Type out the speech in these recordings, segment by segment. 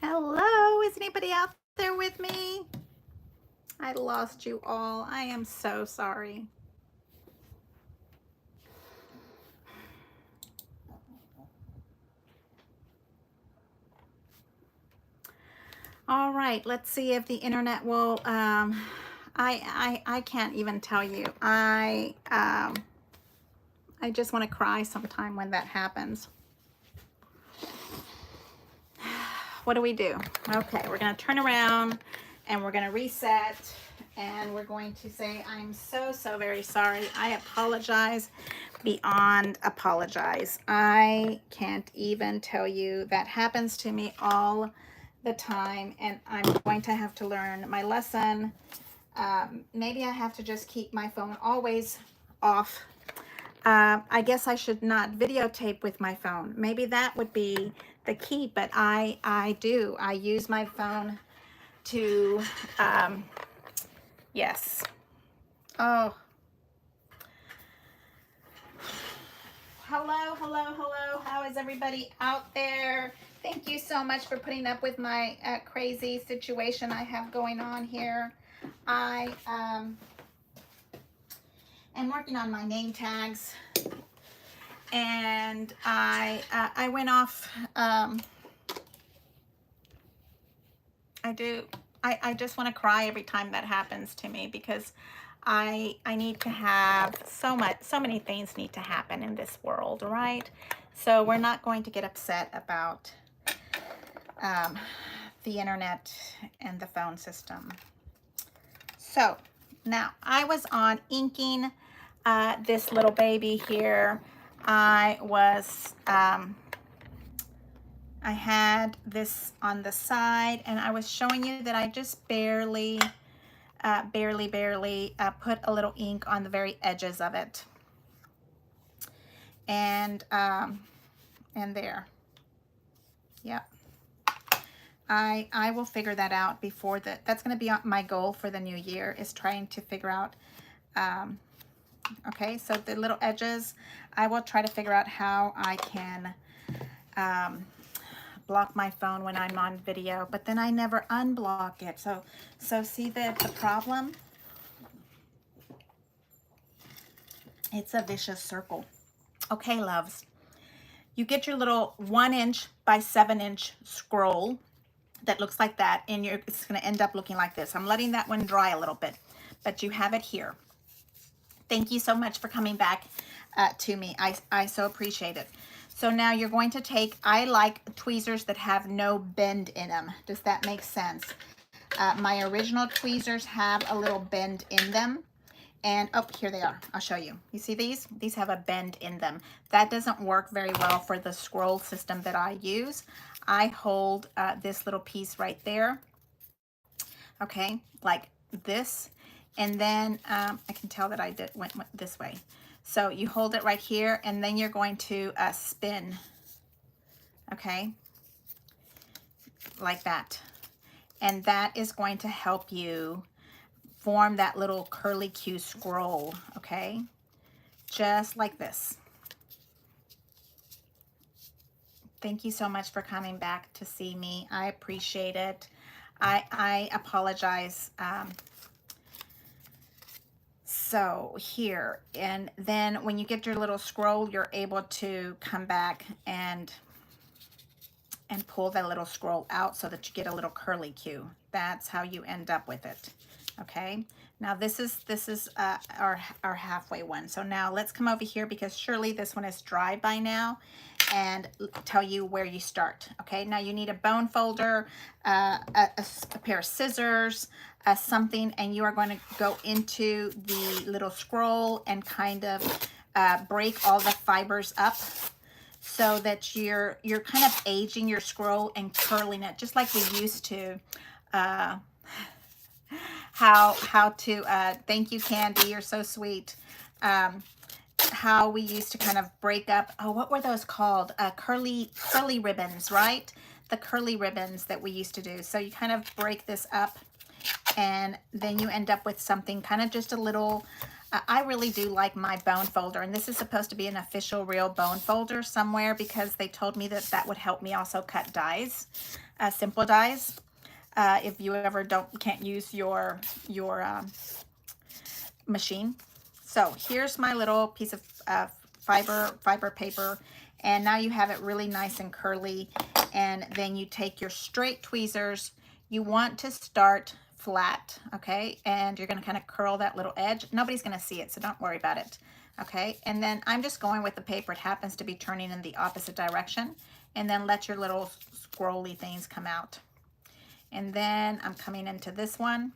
Hello, is anybody out there with me? I lost you all. I am so sorry. All right, let's see if the internet will. I can't even tell you. I just want to cry sometime when that happens. What do we do? Okay, we're gonna turn around and we're gonna reset and we're going to say, I'm so very sorry. I apologize beyond apologize. I can't even tell you. That happens to me all the time, and I'm going to have to learn my lesson. Maybe I have to just keep my phone always off. I guess I should not videotape with my phone. Maybe that would be the key, but I do. I use my phone to, yes. Oh, hello. How is everybody out there? Thank you so much for putting up with my crazy situation I have going on here. I am working on my name tags, and I went off. I just want to cry every time that happens to me because I need to have so many things need to happen in this world, right? So we're not going to get upset about the internet and the phone system. So now I was on inking this little baby here. I had this on the side, and I was showing you that I just barely put a little ink on the very edges of it. And there. Yep. I will figure that out before that's going to be my goal for the new year, is trying to figure out, okay, so the little edges, I will try to figure out how I can block my phone when I'm on video, but then I never unblock it. So see the problem? It's a vicious circle. Okay, loves. You get your little 1" by 7" scroll that looks like that, and it's going to end up looking like this. I'm letting that one dry a little bit, but you have it here. Thank you so much for coming back to me. I so appreciate it. So now you're going to take, I like tweezers that have no bend in them. Does that make sense? My original tweezers have a little bend in them. And oh, here they are. I'll show you. You see these? These have a bend in them. That doesn't work very well for the scroll system that I use. I hold this little piece right there. Okay, like this. And then I can tell that I went this way. So you hold it right here, and then you're going to spin. Okay, like that. And that is going to help you form that little curly Q scroll, okay? Just like this. Thank you so much for coming back to see me. I appreciate it. I apologize. So here, and then when you get your little scroll, you're able to come back and pull that little scroll out so that you get a little curly Q. That's how you end up with it. Okay, now this is our halfway one. So now let's come over here, because surely this one is dry by now, and tell you where you start. Okay, now you need a bone folder, a pair of scissors, something, and you are going to go into the little scroll and kind of break all the fibers up, so that you're kind of aging your scroll and curling it, just like we used to. How to thank you, Candy, you're so sweet. How we used to kind of break up, oh, what were those called? Curly ribbons, right? The curly ribbons that we used to do. So you kind of break this up, and then you end up with something kind of just a little, I really do like my bone folder, and this is supposed to be an official real bone folder somewhere, because they told me that that would help me also cut dies. simple dies. If you ever can't use your machine. So here's my little piece of fiber paper, and now you have it really nice and curly. And then you take your straight tweezers. You want to start flat, okay? And you're gonna kind of curl that little edge. Nobody's gonna see it, so don't worry about it, okay? And then I'm just going with the paper. It happens to be turning in the opposite direction. And then let your little scrolly things come out. And then I'm coming into this one.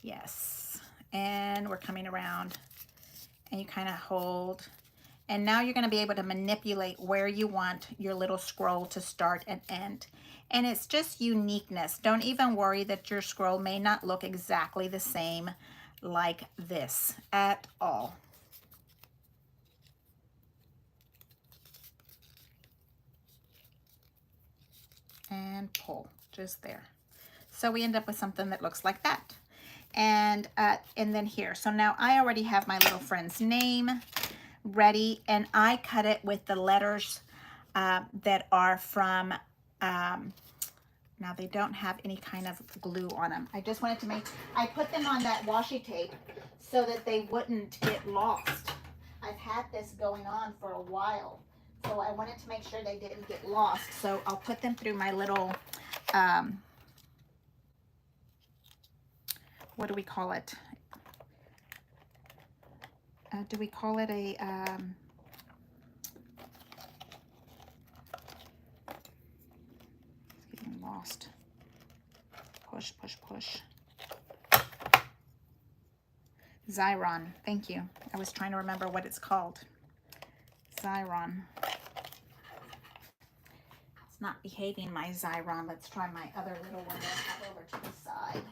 Yes, and we're coming around, and you kind of hold, and now you're going to be able to manipulate where you want your little scroll to start and end. And it's just uniqueness. Don't even worry that your scroll may not look exactly the same like this at all. And pull just there. So we end up with something that looks like that. And then here, so now I already have my little friend's name ready, and I cut it with the letters that are from, now they don't have any kind of glue on them. I just wanted to I put them on that washi tape so that they wouldn't get lost. I've had this going on for a while, so I wanted to make sure they didn't get lost. So I'll put them through my little, what do we call it? Do we call it a, getting lost. Push, push, push. Xyron, thank you. I was trying to remember what it's called. Xyron. It's not behaving, my Xyron. Let's try my other little one that I have over to the side.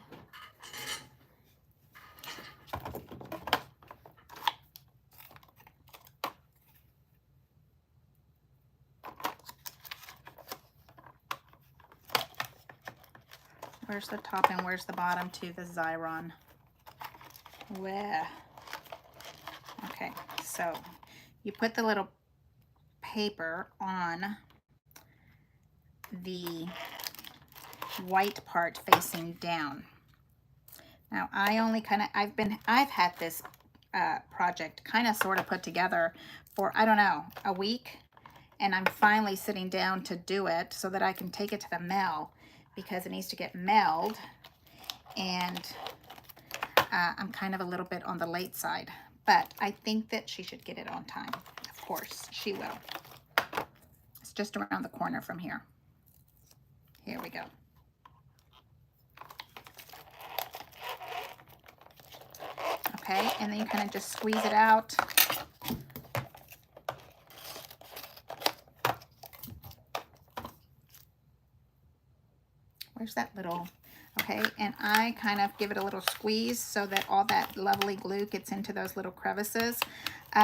Where's the top and where's the bottom to the Xyron? Where? Okay, so you put the little paper on the white part facing down. Now I only kind of, I've had this project kind of sort of put together for, I don't know, a week, and I'm finally sitting down to do it so that I can take it to the mill because it needs to get milled, and I'm kind of a little bit on the late side, but I think that she should get it on time. Of course, she will. It's just around the corner from here. Here we go. Okay, and then you kind of just squeeze it out. Where's that little, okay, and I kind of give it a little squeeze so that all that lovely glue gets into those little crevices.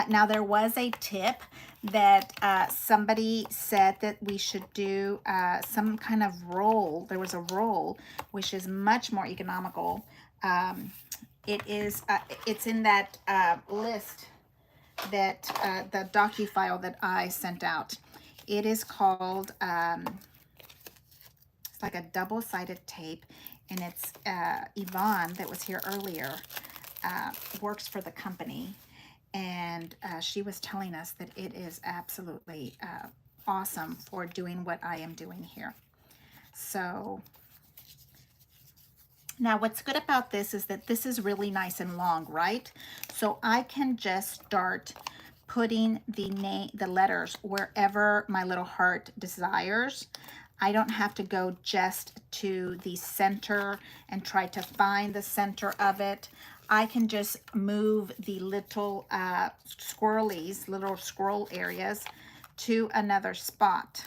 Now there was a tip that somebody said that we should do some kind of roll. There was a roll, which is much more economical. It's in that list that the docu-file that I sent out. It is called, it's like a double-sided tape, and it's Yvonne that was here earlier, works for the company, and she was telling us that it is absolutely awesome for doing what I am doing here. So now what's good about this is that this is really nice and long, right? So I can just start putting the letters wherever my little heart desires. I don't have to go just to the center and try to find the center of it. I can just move the little squirrelies, little scroll areas to another spot.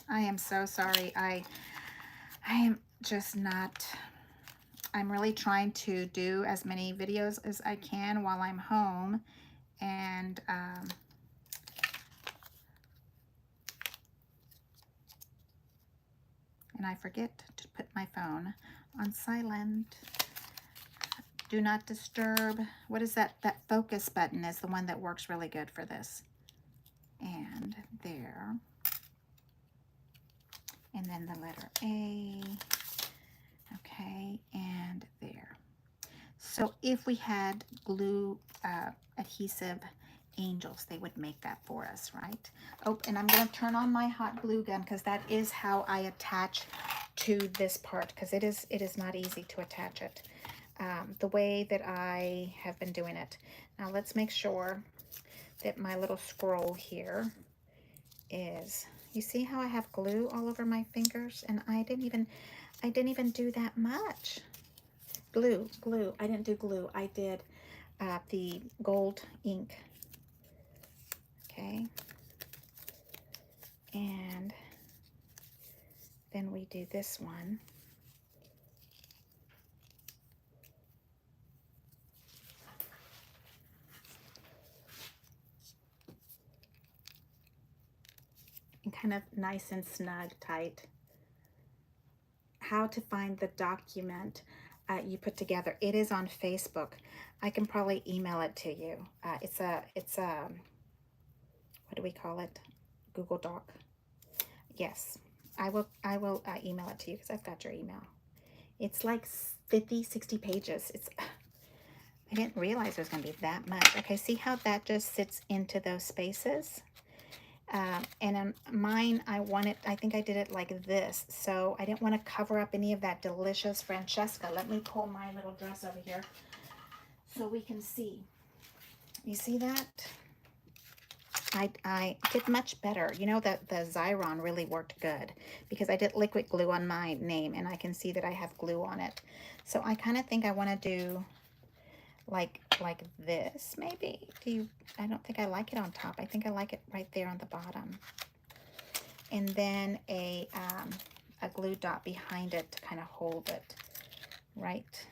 I am so sorry. I am just not, I'm really trying to do as many videos as I can while I'm home, and I forget to put my phone on silent. Do not disturb. What is that? That focus button is the one that works really good for this. And there. And then the letter A. Okay, and there. So if we had glue adhesive angels, they would make that for us, right? Oh, and I'm going to turn on my hot glue gun because that is how I attach to this part, because it is not easy to attach it the way that I have been doing it. Now let's make sure that my little scroll here is, you see how I have glue all over my fingers, and I didn't even do that much. Glue. I didn't do glue. I did the gold ink. Okay. And then we do this one. And kind of nice and snug, tight. How to find the document you put together. It is on Facebook. I can probably email it to you. It's a what do we call it? Google Doc. Yes, I will email it to you because I've got your email. It's like 50, 60 pages. It's, I didn't realize it was going to be that much. Okay, see how that just sits into those spaces? And on mine, I think I did it like this. So I didn't want to cover up any of that delicious Francesca. Let me pull my little dress over here so we can see. You see that? I did much better. You know that the Xyron really worked good because I did liquid glue on my name and I can see that I have glue on it. So I kind of think I want to do like this maybe. I don't think I like it on top. I think I like it right there on the bottom. And then a glue dot behind it to kind of hold it, right?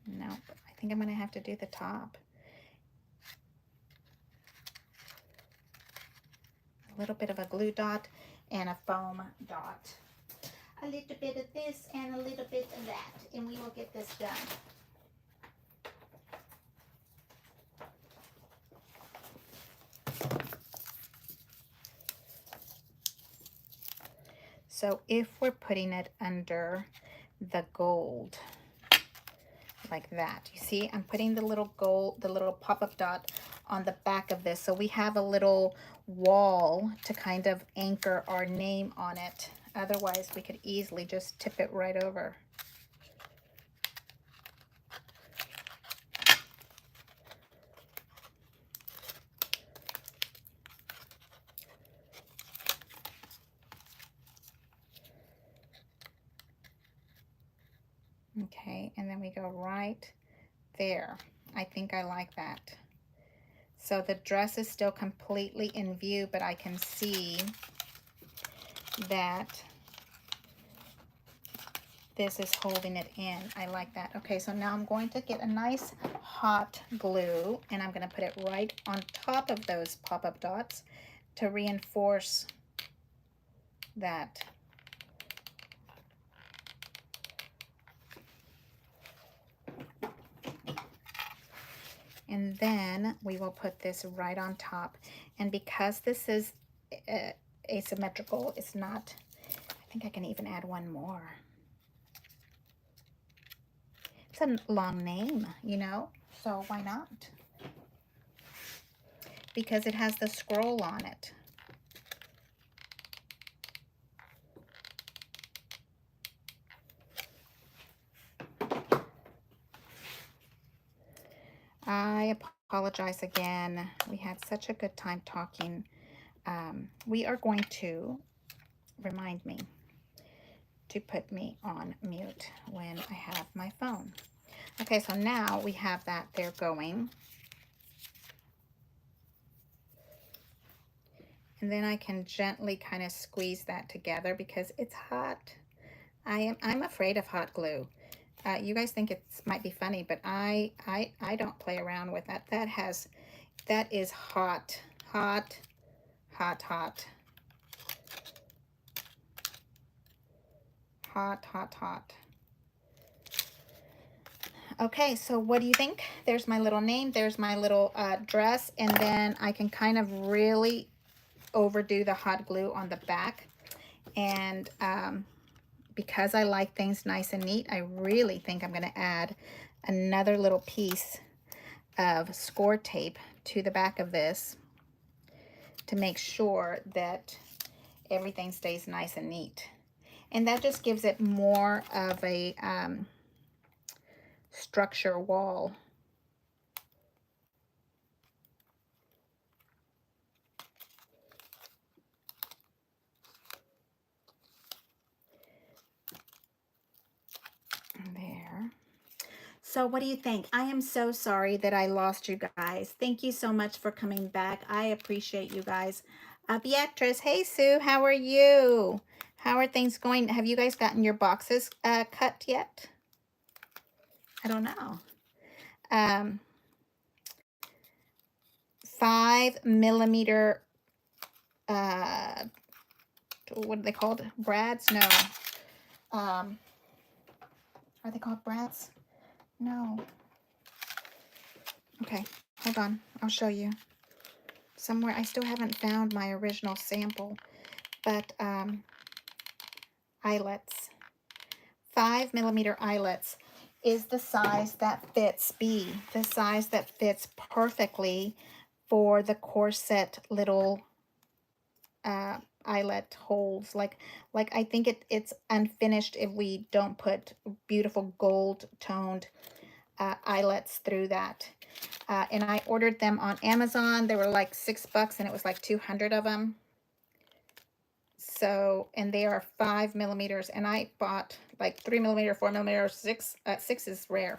Nope. I think I'm going to have to do the top. A little bit of a glue dot and a foam dot. A little bit of this and a little bit of that, and we will get this done. So if we're putting it under the gold, like that, you see, I'm putting the little gold, the little pop-up dot on the back of this. So we have a little wall to kind of anchor our name on it. Otherwise, we could easily just tip it right over. Okay, and then we go right there. I think I like that. So the dress is still completely in view, but I can see that this is holding it in. I like that. Okay, so now I'm going to get a nice hot glue and I'm going to put it right on top of those pop-up dots to reinforce that. And then we will put this right on top. And because this is asymmetrical, it's not, I think I can even add one more. It's a long name, you know, so why not? Because it has the scroll on it. I apologize again. We had such a good time talking. We are going to remind me to put me on mute when I have my phone. Okay, so now we have that there going. And then I can gently kind of squeeze that together because it's hot. I'm afraid of hot glue. You guys think it might be funny, but I don't play around with that. That is hot, hot, hot, hot. Hot, hot, hot. Okay, so what do you think? There's my little name. There's my little dress. And then I can kind of really overdo the hot glue on the back. And because I like things nice and neat, I really think I'm going to add another little piece of score tape to the back of this to make sure that everything stays nice and neat. And that just gives it more of a structure wall. There. So what do you think? I am so sorry that I lost you guys. Thank you so much for coming back. I appreciate you guys. Beatrice, hey Sue, how are you? How are things going? Have you guys gotten your boxes cut yet? I don't know. 5mm, what are they called? Brads? No. Are they called brads? No. Okay, hold on. I'll show you. Somewhere, I still haven't found my original sample, but eyelets. 5mm eyelets is the size that fits B, the size that fits perfectly for the corset little eyelet holes. Like I think it's unfinished if we don't put beautiful gold toned eyelets through that. And I ordered them on Amazon. They were like $6 and it was like 200 of them. So, and they are 5mm, and I bought like 3mm, 4mm, 6 is rare.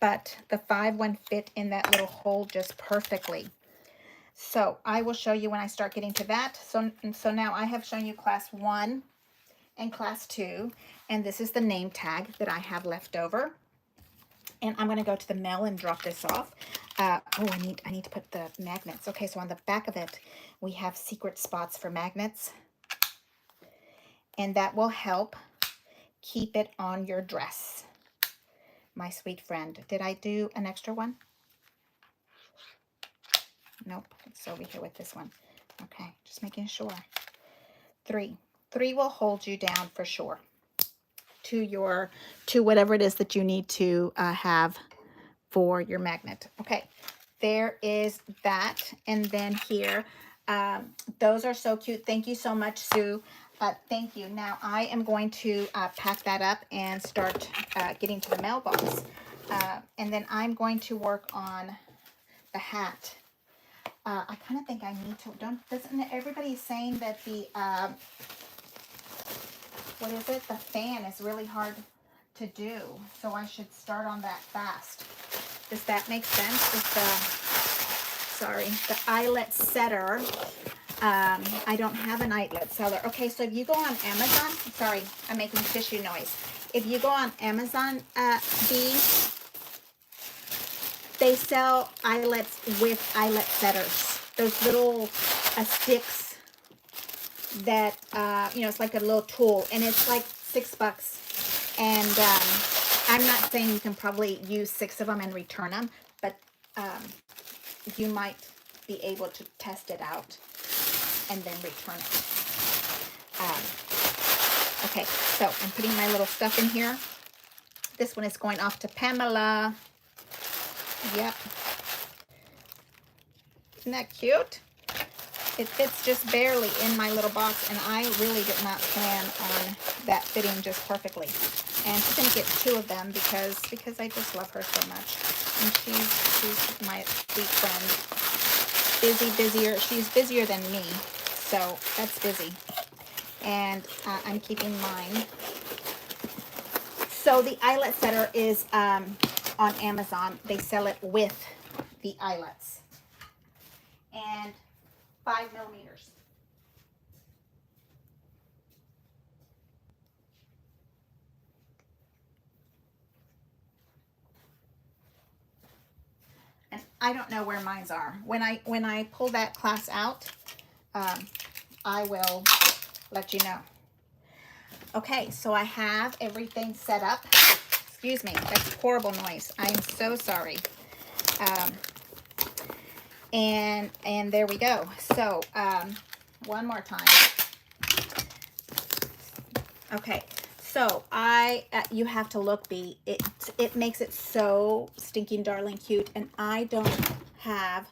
But the 5 one fit in that little hole just perfectly. So I will show you when I start getting to that. So now I have shown you class 1 and class 2, and this is the name tag that I have left over. And I'm going to go to the mail and drop this off. Oh, I need to put the magnets. Okay, so on the back of it, we have secret spots for magnets. And that will help keep it on your dress. My sweet friend. Did I do an extra one? Nope, it's over here with this one. Okay, just making sure. 3 will hold you down for sure to whatever it is that you need to have for your magnet. Okay, there is that. And then here, those are so cute. Thank you so much, Sue. Thank you. Now I am going to pack that up and start getting to the mailbox. And then I'm going to work on the hat. I kind of think I need to, doesn't everybody saying that the, what is it? The fan is really hard to do. So I should start on that fast. Does that make sense? The eyelet setter. I don't have an eyelet setter. Okay, so if you go on Amazon, sorry, I'm making tissue noise. If you go on Amazon, they sell eyelets with eyelet setters. Those little sticks that, it's like a little tool, and it's like $6. And I'm not saying you can probably use 6 of them and return them, but you might be able to test it out and then return it. Okay, so I'm putting my little stuff in here. This one is going off to Pamela. Yep. Isn't that cute? It fits just barely in my little box, and I really did not plan on that fitting just perfectly. And she's going to get 2 of them because I just love her so much. And she's my sweet friend. Busier. She's busier than me, so that's busy. And I'm keeping mine. So the eyelet setter is on Amazon. They sell it with the eyelets. And 5mm. And I don't know where mines are. When I pull that class out, I will let you know. Okay, so I have everything set up. Excuse me. That's horrible noise. I am so sorry. And there we go. So one more time. Okay. So you have to look, B. It makes it so stinking darling cute, and I don't have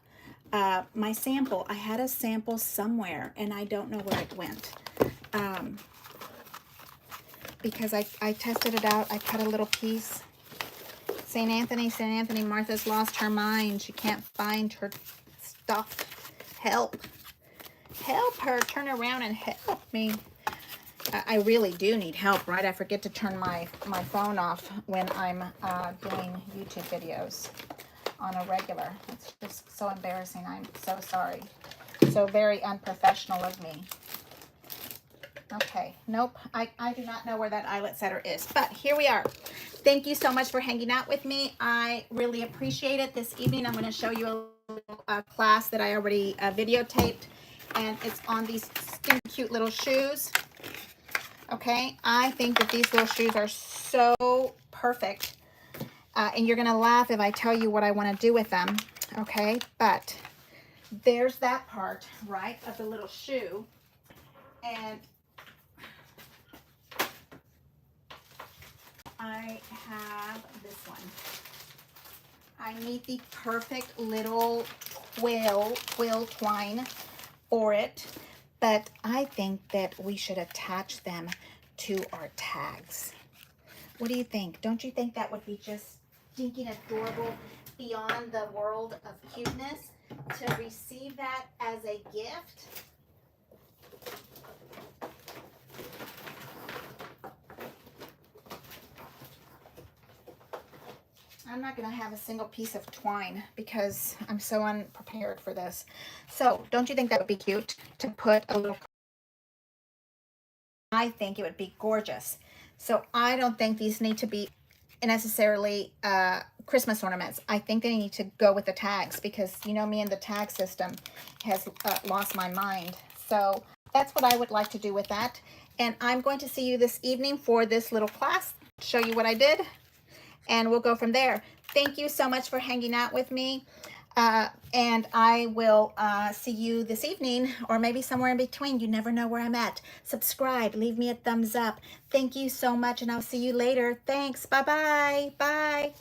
my sample. I had a sample somewhere, and I don't know where it went. Because I tested it out. I cut a little piece. St. Anthony, Martha's lost her mind. She can't find her stuff. Help. Help her. Turn around and help me. I really do need help, right? I forget to turn my phone off when I'm doing YouTube videos on a regular. It's just so embarrassing. I'm so sorry. So very unprofessional of me. Okay, nope, I do not know where that eyelet setter is, but here we are. Thank you so much for hanging out with me. I really appreciate it. This evening I'm going to show you a little class that I already videotaped, and it's on these cute little shoes. Okay, I think that these little shoes are so perfect, and you're going to laugh if I tell you what I want to do with them, okay? But there's that part, right, of the little shoe, and I have this one. I need the perfect little quill twine for it, but I think that we should attach them to our tags. What do you think? Don't you think that would be just stinking adorable, beyond the world of cuteness, to receive that as a gift? I'm not going to have a single piece of twine because I'm so unprepared for this. So don't you think that would be cute to put a little? I think it would be gorgeous. So I don't think these need to be necessarily Christmas ornaments. I think they need to go with the tags, because you know me, and the tag system has lost my mind. So that's what I would like to do with that. And I'm going to see you this evening for this little class, show you what I did, and we'll go from there. Thank you so much for hanging out with me. And I will see you this evening, or maybe somewhere in between. You never know where I'm at. Subscribe, leave me a thumbs up. Thank you so much, and I'll see you later. Thanks. Bye-bye. Bye.